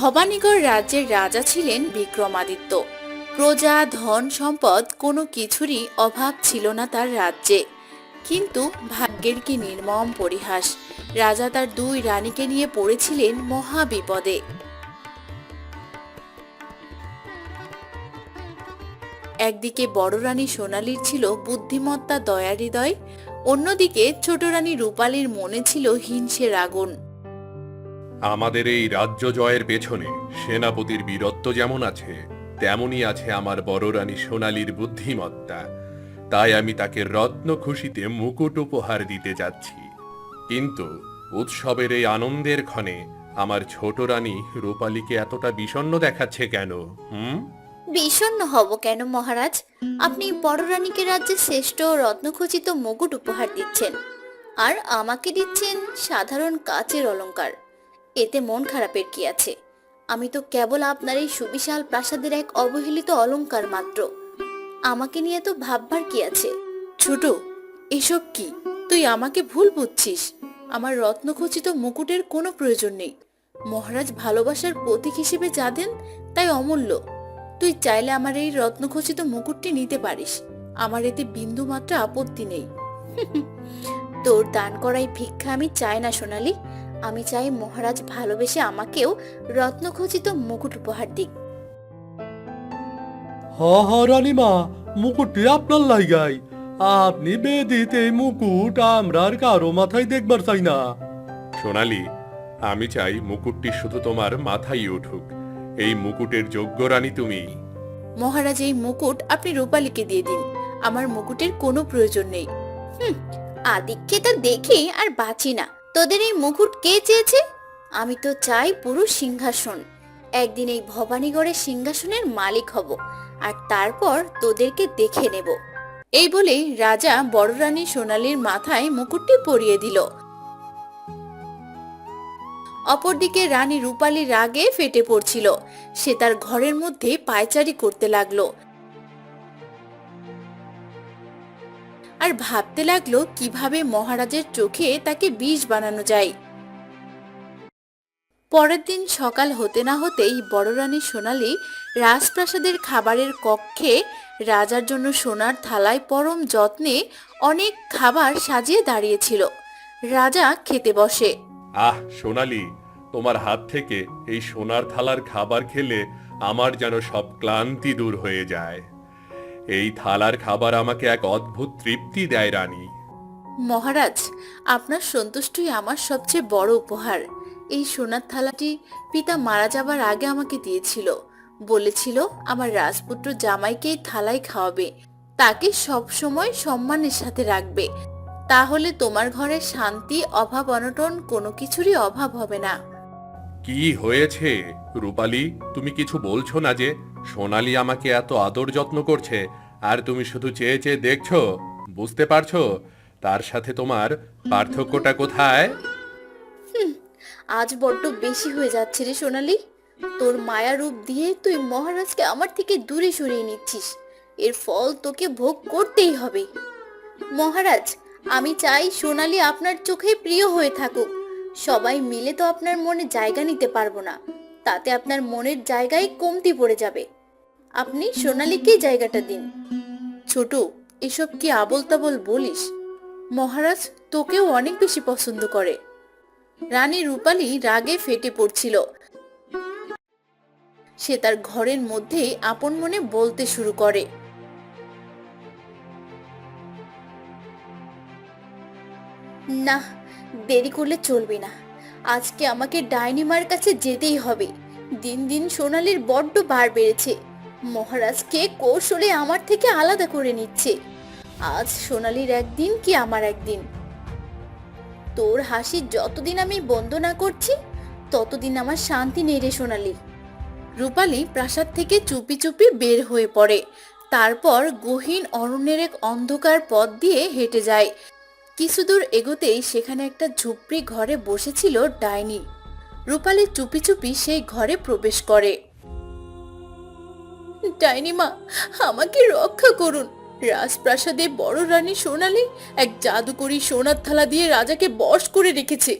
ভবানীগড় রাজ্যের রাজা ছিলেন বিক্রমাদিত্য। প্রজা, ধন সম্পদ কোনো কিছুরই অভাব ছিল না তার রাজ্যে। কিন্তু ভাগ্যের কি নির্মম পরিহাস, রাজা তার দুই রানীকে নিয়ে পড়েছিলেন মহা বিপদে। একদিকে বড় রানী সোনালীর ছিল বুদ্ধিমত্তা, দয়া হৃদয়, অন্যদিকে ছোট রানী রূপালীর মনে ছিল হিংসের আগুন। আমাদের এই রাজ্য জয়ের পেছনে সেনাপতির বীরত্ব যেমন আছে, তেমনি আছে আমার বড় রানী সোনালীর বুদ্ধিমত্তা। তাই আমি তাকে রত্ন খুশিতে মুকুট উপহার দিতে যাচ্ছি। কিন্তু উৎসবের এই আনন্দের ক্ষণে আমার ছোট রানী রূপালীকে এতটা বিষণ্ণ দেখাচ্ছে কেন? বিষণ্ণ হব কেন মহারাজ? আপনি বড় রানীকে রাজ্যের শ্রেষ্ঠ রত্নখচিত মুকুট উপহার দিচ্ছেন, আর আমাকে দিচ্ছেন সাধারণ কাচের অলংকার। এতে মন খারাপের কি আছে? আমি তো কেবল আপনার এই সুবিশাল প্রাসাদের এক অবহেলিত অলংকার মাত্র। আমাকে নিয়ে তো ভাববার কি আছে? ছোট, এসব কি? তুই আমাকে ভুল বুঝছিস। আমার রত্নখচিত মুকুটের কোনো প্রয়োজন নেই। মহারাজ ভালোবাসার প্রতীক হিসেবে যা দেন তাই অমূল্য। তুই চাইলে আমার এই রত্নখচিত মুকুটটি নিতে পারিস, আমার এতে বিন্দু মাত্র আপত্তি নেই। তোর দান করাই ভিক্ষা আমি চাই না সোনালি। আমি চাই মহারাজ ভালোবেসে আমাকেও রত্নখচিত মুকুট উপহার দিক। হ হ রানীমা, মুকুটটি আপনার লাইগাই। আপনি বেদিতে এই মুকুট আমরার কারো মাথায় দেখবার চাই না। সোনালী, আমি চাই মুকুটটি শুধু তোমার মাথায় উঠুক। এই মুকুটের যোগ্য রানী তুমি। মহারাজ, এই মুকুট আপনি রূপালীকে দিয়ে দিন, আমার মুকুটের কোনো প্রয়োজন নেই। আদিককে তা দেখে আর বাঁচি না। তোদের এই মুকুট কে চেয়েছে? আমি তো চাই পুরো সিংহাসন। একদিন এই ভবানীগড়ের সিংহাসনের মালিক হব, আর তারপর তোদেরকে দেখে নেব। এই বলে রাজা বড় রানী সোনালীর মাথায় মুকুটটি পরিয়ে দিল। অপরদিকে রানী রূপালী রাগে ফেটে পড়ছিল। সে তার ঘরের মধ্যে পায়চারি করতে লাগলো আর ভাবতে লাগলো কিভাবে মহারাজের চোখে তাকে বিষ বানানো যায়। পরের দিন সকাল হতে না হতেই বড় রানী সোনালী রাজপ্রাসাদের খাবারের কক্ষে রাজার জন্য সোনার থালায় পরম যত্নে অনেক খাবার সাজিয়ে দাঁড়িয়েছিল। রাজা খেতে বসে। আহ সোনালী, তোমার হাত থেকে এই সোনার থালার খাবার খেলে আমার যেন সব ক্লান্তি দূর হয়ে যায়। এই থালার খাবার আমাকে এক অদ্ভুত তৃপ্তি দেয় রানী। মহারাজ, আপনার সন্তুষ্টই আমার সবচেয়ে বড় উপহার। এই সোনার থালাটি পিতা মারা যাবার আগে আমাকে দিয়েছিল। বলেছিল আমার রাজপুত্র জামাইকে এই থালায় খাওয়াবে, তাকে সব সময় সম্মানের সাথে রাখবে। তাহলে তোমার ঘরে শান্তি, অভাব অনটন কোনো কিছুরই অভাব হবে না। কি হয়েছে রূপালী? তুমি কিছু বলছো না যে? সোনালী আমাকে এত আদর যত্ন করছে, আর তুমি শুধু চেয়ে চেয়ে দেখছো। বুঝতে পারছো তার সাথে তোমার পার্থক্যটা কোথায়? আজ বড্ড বেশি হয়ে যাচ্ছে রে সোনালি। তোর মায়া রূপ দিয়ে তুই মহারাজকে আমার থেকে দূরে সরিয়ে নিচ্ছিস। এর ফল তোকে ভোগ করতেই হবে। মহারাজ, আমি চাই সোনালি আপনার চোখে প্রিয় হয়ে থাকুক। সবাই মিলে তো আপনার মনে জায়গা নিতে পারবো না, তাতে আপনার মনের জায়গায় কমতি পড়ে যাবে। আপনি সোনালিকেই জায়গাটা দিন। ছোট, এসব কি আবোল তাবোল বলিস? মহারাজ তোকেও অনেক বেশি পছন্দ করে। রানী রূপালী রাগে ফেটে পড়ছিল। সে তার ঘরের মধ্যেই আপন মনে বলতে শুরু করে। না, দেরি করলে চলবে না। আজকে আমাকে ডাইনিমার কাছে যেতেই হবে। দিন দিন সোনালির বড্ড বার বেড়েছে। মহারাজকে কৌশলে আমার থেকে আলাদা করে নিচ্ছে। আজ সোনালির একদিন কি আমার একদিন। তোর হাসি যতদিন আমি বন্ধ না করছি, ততদিন আমার শান্তি নেই রে সোনালি। রূপালী প্রাসাদ থেকে চুপি চুপি বের হয়ে পড়ে। তারপর গহীন অরণ্যের এক অন্ধকার পথ দিয়ে হেঁটে যায়। কিছু দূর এগোতেই সেখানে একটা ঝুপড়ি ঘরে বসেছিল ডাইনি। রূপালী চুপি চুপি সেই ঘরে প্রবেশ করে। ডাইনি মা, আমাকে রক্ষা করুন। রাজপ্রাসাদে বড় রানী সোনালী এক জাদুকরি সোনার থালা দিয়ে রাজাকে বশ করে রেখেছে।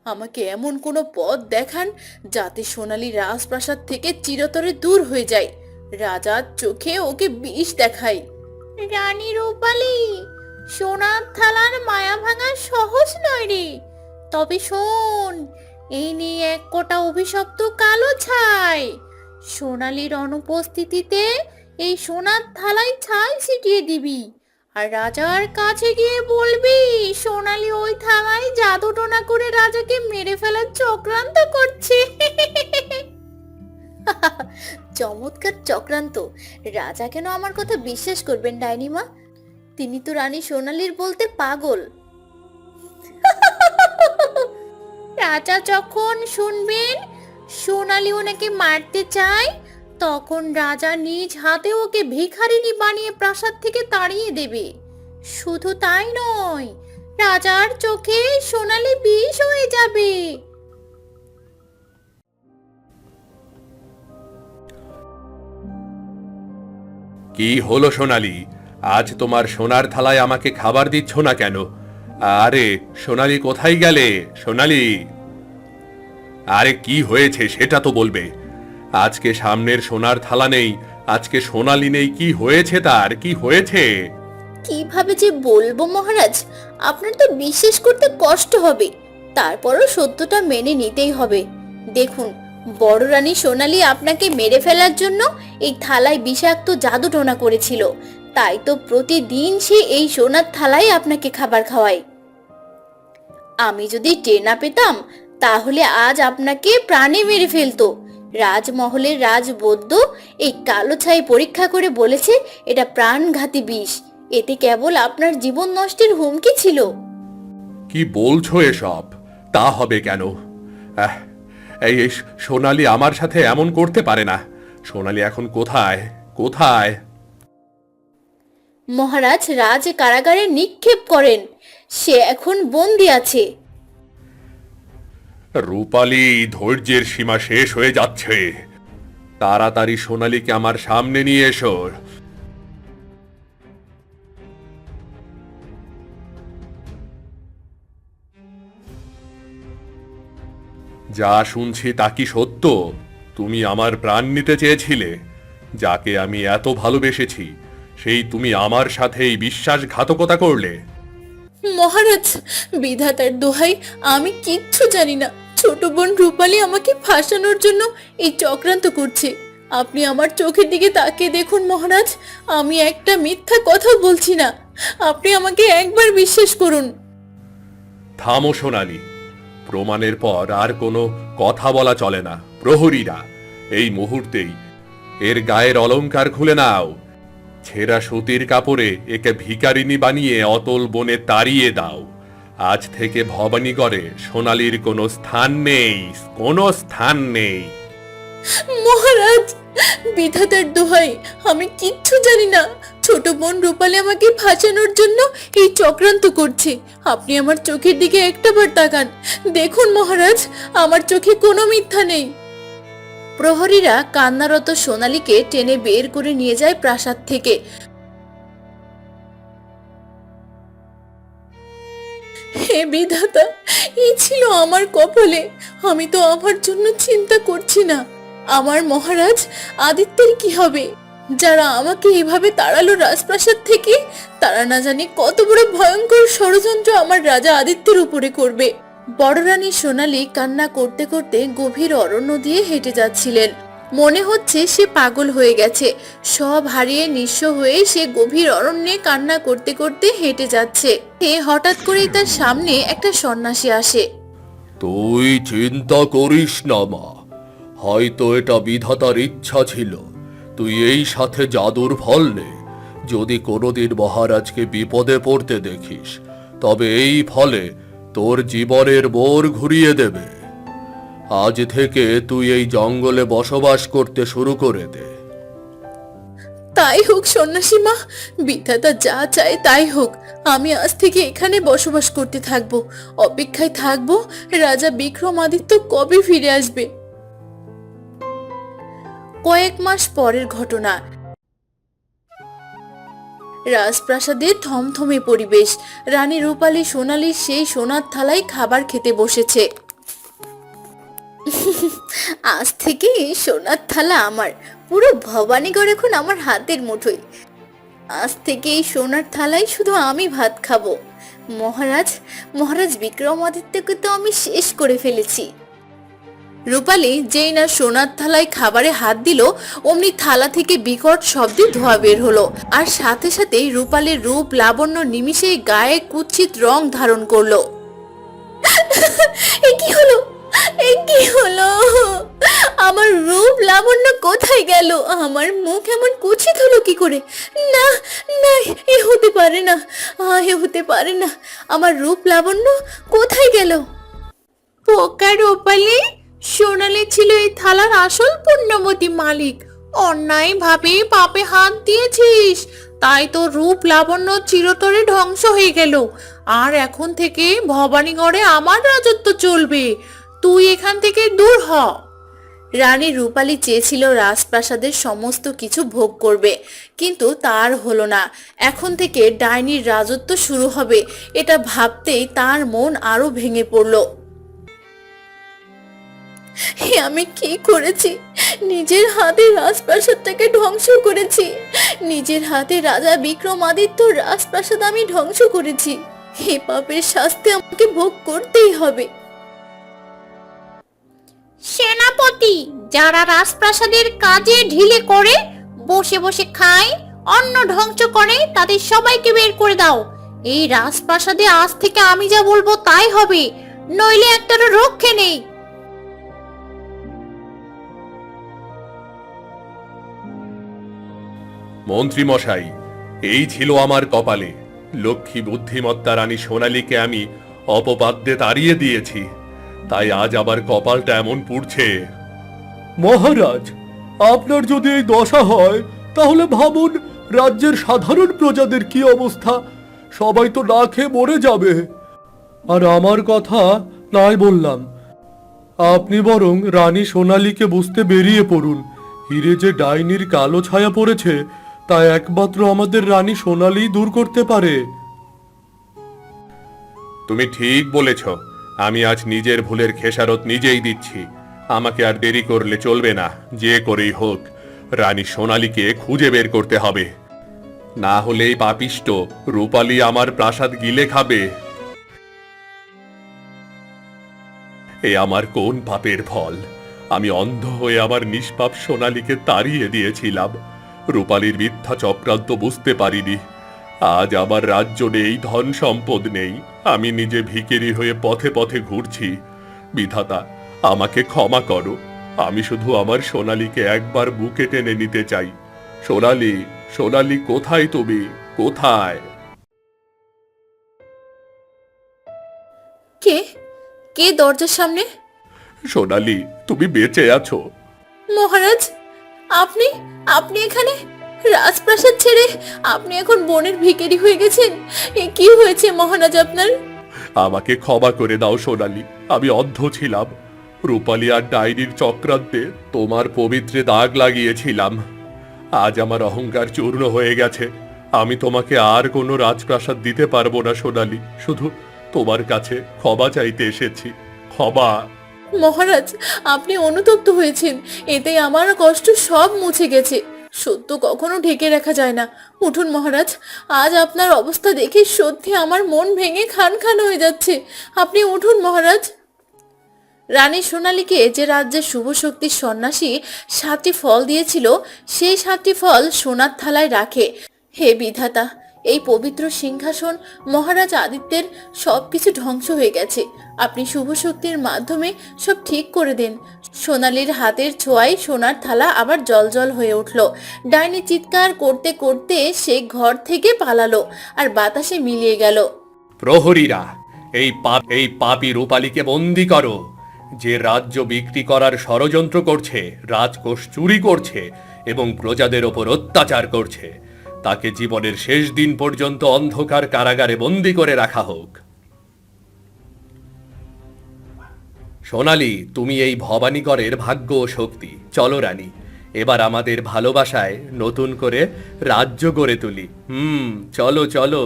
আমাকে এমন কোনো পথ দেখান যাতে সোনালী রাজপ্রাসাদ থেকে চিরতরে দূর হয়ে যায়। রাজার চোখে ওকে বিষ দেখাই। রানী রূপালী, সোনার থালার মায়া ভাঙা সহজ নয় রে। তবে শোন, এই নিয়ে এক কোটা অভিশপ্ত কালো ছাই। সোনালীর অনুপস্থিতিতে এই সোনার থালায় ছাই ছিটিয়ে দিবি, আর রাজার কাছে গিয়ে বলবি সোনালী ওই থালায় জাদু টোনা করে রাজাকে মেরে ফেলার চক্রান্ত করছে। চমৎকার চক্রান্ত। রাজা কেন আমার কথা বিশ্বাস করবেন ডাইনিমা? তিনি তো রানী সোনালীর বলতে পাগল। রাজা যখন শুনবেন সোনালী ওনাকে মারতে চায়, তখন রাজা নিজ হাতে ওকে ভিখারিনী বানিয়ে প্রাসাদ থেকে তাড়িয়ে দেবে। শুধু তাই নয়, রাজার চোখে সোনালী বিষ হয়ে যাবে। কি হলো সোনালী? আজ তোমার সোনার থালায় আমাকে খাবার দিচ্ছ না কেন? আরে সোনালী, কোথায় গেলে সোনালী? আরে কি হয়েছে সেটা তো বলবে। আজকে সামনের সোনার থালা নেই, আজকে সোনালী নেই, কি হয়েছে তার, কি হয়েছে? কিভাবে যে বলবো মহারাজ, আপনার তো বিশ্বাস করতে কষ্ট হবে, তারপরও সত্যটা মেনে নিতেই হবে। দেখুন, বড় রানী সোনালী আপনাকে মেরে ফেলার জন্য এই থালায় বিষাক্ত জাদু টোনা করেছিল। তাই তো প্রতিদিন সে এই সোনার থালায় আপনাকে খাবার খাওয়ায়। আমি যদি টের না পেতাম, তাহলে আজ আপনাকে প্রাণে মেরে ফেলতো। রাজমহলের রাজবৈদ্য এই কালো ছাই পরীক্ষা করে বলেছে এটা প্রাণঘাতী বিষ। এতে কেবল আপনার জীবন নষ্টের হুমকি ছিল। কি বলছো এসব? তা হবে কেন? আহ, এই এই সোনালী আমার সাথে এমন করতে পারে না। সোনালী এখন কোথায়, কোথায়? মহারাজ রাজ কারাগারে নিক্ষেপ করেন, সে এখন বন্দি আছে। রূপালী, ধৈর্যের সীমা শেষ হয়ে যাচ্ছে। তাড়াতাড়ি সোনালীকে আমার সামনে নিয়ে এসো। যা শুনছি তা কি সত্য? তুমি আমার প্রাণ নিতে চেয়েছিলে? যাকে আমি এত ভালোবেসেছি, সেই তুমি আমার সাথে এই বিশ্বাসঘাতকতা করলে? মহারাজ, বিধাতার দোহাই, আমি কিচ্ছু জানি না। ছোট বোন রূপালী আমাকে ফাঁসানোর জন্য এই চক্রান্ত করছে। আপনি আমার চোখের দিকে তাকিয়ে দেখুন মহারাজ, আমি একটা মিথ্যা কথা বলছি না। আপনি আমাকে একবার বিশ্বাস করুন। থামো সোনালী, প্রমাণের পর আর কোনো কথা বলা চলে না। প্রহরীরা, এই মুহূর্তেই এর গায়ের অলংকার খুলে নাও। ছেঁড়া সুতির কাপড়ে একে ভিখারিনী বানিয়ে অতল বনে তাড়িয়ে দাও। আজ থেকে ভবানীগড়ে সোনালীর কোনো স্থান নেই, কোনো স্থান নেই। মহারাজ, বিধাতার দোহাই, আমি কিচ্ছু জানি না। ছোট বোন রূপালী আমাকে ফাঁসানোর জন্য এই চক্রান্ত করছে। আপনি আমার চোখের দিকে একটাবার তাকান, দেখুন মহারাজ, আমার চোখে কোনো মিথ্যা নেই। প্রহরীরা কান্নারত সোনালীকে টেনে বের করে নিয়ে যায় প্রাসাদ থেকে। হে বিধাতা, এই ছিল আমার কপালে। আমি তো আমার জন্য চিন্তা করছি না। আমার মহারাজ আদিত্যের কি হবে? যারা আমাকে এভাবে তাড়ালো রাজপ্রাসাদ থেকে, তারা না জানি কত বড় ভয়ঙ্কর ষড়যন্ত্র আমার রাজা আদিত্যের উপরে করবে। বড় রানী সোনালী কান্না করতে করতে গভীর অরণ্য দিয়ে হেঁটে যাচ্ছিলেন। মনে হচ্ছে সে পাগল হয়ে গেছে। সব হারিয়ে নিঃস্ব হয়ে সে গভীর অরণ্যে কান্না করতে করতে হেঁটে যাচ্ছে। হঠাৎ করেই তার সামনে একটা সন্ন্যাসী আসে। তুই চিন্তা করিস না মা, হয়তো এটা বিধাতার ইচ্ছা ছিল। তুই এই সাথে জাদুর ফল নে। যদি কোনোদিন মহারাজকে বিপদে পড়তে দেখিস, তবে এই ফলে তোর জীবনের মোড় ঘুরিয়ে দেবে। আজ থেকে তুই এই জঙ্গলে বসবাস করতে শুরু করে দে। তাই হোক সন্ন্যাসী মা, বিধাতা যা চায় তাই হোক। আমি আজ থেকে এখানে বসবাস করতে থাকবো, অপেক্ষায় থাকবো রাজা বিক্রমাদিত্য কবে ফিরে আসবে। কয়েক মাস পরের ঘটনা। রাজপ্রাসাদে থমথমে পরিবেশ। রানী রূপালী সোনালীর সেই সোনার থালায় খাবার খেতে বসেছে। আজ থেকে এই সোনার থালা আমার, পুরো ভবানীগড় এখন আমার হাতের মুঠোয়। আজ থেকে এই সোনার থালায় শুধু আমি ভাত খাবো। মহারাজ মহারাজ বিক্রমাদিত্যকে তো আমি শেষ করে ফেলেছি। রূপালী যেই না সোনার থালায় খাবারে হাত দিল, অমনি থালা থেকে বিকট শব্দে ধোঁয়া বের হলো, আর সাথে সাথেই রূপালীর রূপ লাবণ্য নিমিষেই গায়ে কুৎসিত রং ধারণ করলো। এ কি হলো, এ কি হলো? আমার রূপ লাবণ্য কোথায় গেল? আমার মুখ এমন কুৎসিত হলো কি করে? না না, এ হতে পারে না, এ হতে পারে না। আমার রূপ লাবণ্য কোথায় গেল? পোকা রূপালী, সোনালী ছিল এই থালার আসল পুণ্যবতী মালিক। অন্যায় ভাবে পাপে হাত দিয়েছিস, তাই তো রূপ লাবণ্য চিরতরে ধ্বংস হয়ে গেল। আর এখন থেকে ভবানীগড়ে আমার রাজত্ব চলবে। তুই এখান থেকে দূর হ। রানী রূপালী চেয়েছিল রাজপ্রাসাদের সমস্ত কিছু ভোগ করবে, কিন্তু তার হলো না। এখন থেকে ডাইনির রাজত্ব শুরু হবে, এটা ভাবতেই তার মন আরো ভেঙে পড়ল। আমি কি করেছি? নিজের হাতে রাজপ্রাসাদটাকে ধ্বংস করেছি। নিজের হাতে রাজা বিক্রমাদিত্য রাজপ্রাসাদ আমি ধ্বংস করেছি। এই পাপের শাস্তি আমাকে ভোগ করতেই হবে। সেনাপতি, যারা রাজপ্রাসাদের কাজে ঢিলে করে, বসে বসে খায়, অন্ন ধ্বংস করে, তাদের সবাইকে বের করে দাও। এই রাজপ্রাসাদে আজ থেকে আমি যা বলবো তাই হবে, নইলে একটারও রক্ষে নেই। মন্ত্রী মশাই, এই ছিল আমার কপালে। লক্ষ্মী বুদ্ধিমত্তা রানী সোনালীকে আমি অপবাদ্যে তাড়িয়ে দিয়েছি, তাই আজ আবার কপালটা এমন পুড়ছে। মহারাজ, আপনার যদি এই দশা হয় তাহলে ভাবুন রাজ্যের সাধারণ প্রজাদের কি অবস্থা। সবাই তো না খেয়ে মরে যাবে। আর আমার কথা নাই বললাম, আপনি বরং রানী সোনালীকে বুঝতে বেরিয়ে পড়ুন। হিরে যে ডাইনির কালো ছায়া পড়েছে, তা একমাত্র আমাদের রানী সোনালী দূর করতে পারে। তুমি ঠিক বলেছ। আমি আজ নিজের ভুলের খেসারত নিজেই দিচ্ছি। আমাকে আর দেরি করলে চলবে না। যে করেই হোক রানী সোনালীকে খুঁজে বের করতে হবে, না হলে এই পাপিষ্ট রূপালী আমার প্রাসাদ গিলে খাবে। এ আমার কোন পাপের ফল? আমি অন্ধ হয়ে আমার নিষ্পাপ সোনালীকে তাড়িয়ে দিয়েছিলাম। রূপালীর মিথ্যা চক্রান্ত বুঝতে পারিনি। আজ আমার রাজ্য নেই, ধন সম্পদ নেই, আমি নিজে ভিখিরি হয়ে পথে পথে ঘুরছি। বিধাতা, আমাকে ক্ষমা করো। আমি শুধু আমার সোনালীকে একবার বুকে টেনে নিতে চাই। সোনালী, সোনালী, কোথায় তুমি? কোথায়? কে কে দরজার সামনে? সোনালী, তুমি বেঁচে আছো? মহারাজ, আপনি আপনি এখানে? রাজপ্রাসাদ ছেড়ে আপনি এখন বনের ভিখারি হয়ে গেছেন? এ কি হয়েছে মহারাজ আপনার? আমাকে ক্ষমা করে দাও সোনালী, আমি অন্ধ ছিলাম। রূপালী আর ডাইনির চক্রান্তে তোমার পবিত্রে দাগ লাগিয়েছিলাম। আজ আমার অহংকার চূর্ণ হয়ে গেছে। আমি তোমাকে আর কোনো রাজপ্রাসাদ দিতে পারবো না সোনালী। শুধু তোমার কাছে ক্ষমা চাইতে এসেছি। ক্ষমা। মহারাজ, আপনি অনুতপ্ত হয়েছেন, এতে আমার কষ্ট সব মুছে গেছে। সত্য কখনো ঢেকে রাখা যায় না। উঠুন মহারাজ, আজ আপনার অবস্থা দেখে সত্যি আমার মন ভেঙে খান খান হয়ে যাচ্ছে। আপনি উঠুন মহারাজ। রানী সোনালীকে যে রাজ্যের শুভ শক্তির সন্ন্যাসী 7টি ফল দিয়েছিল, সেই 7টি ফল সোনার থালায় রাখে। হে বিধাতা, এই পবিত্র সিংহাসন মহারাজ আদিত্যের সবকিছু ধ্বংস হয়ে গেছে। আপনি শুভ শক্তির মাধ্যমে সব ঠিক করে দেন। সোনালীর হাতের ছোঁয়ায় সোনার থালা আবার জলজল হয়ে উঠল। ডাইনি চিৎকার করতে করতে সে ঘর থেকে পালালো আর বাতাসে মিলিয়ে গেল। প্রহরীরা, এই পাপী রূপালীকে বন্দি করো। যে রাজ্য বিক্রি করার ষড়যন্ত্র করছে, রাজকোষ চুরি করছে এবং প্রজাদের ওপর অত্যাচার করছে, তাকে জীবনের শেষ দিন পর্যন্ত অন্ধকার কারাগারে বন্দি করে রাখা হোক। সোনালী, তুমি এই ভবানীগড়ের ভাগ্য ও শক্তি। চলো রানী, এবার আমাদের ভালোবাসায় নতুন করে রাজ্য গড়ে তুলি। চলো চলো।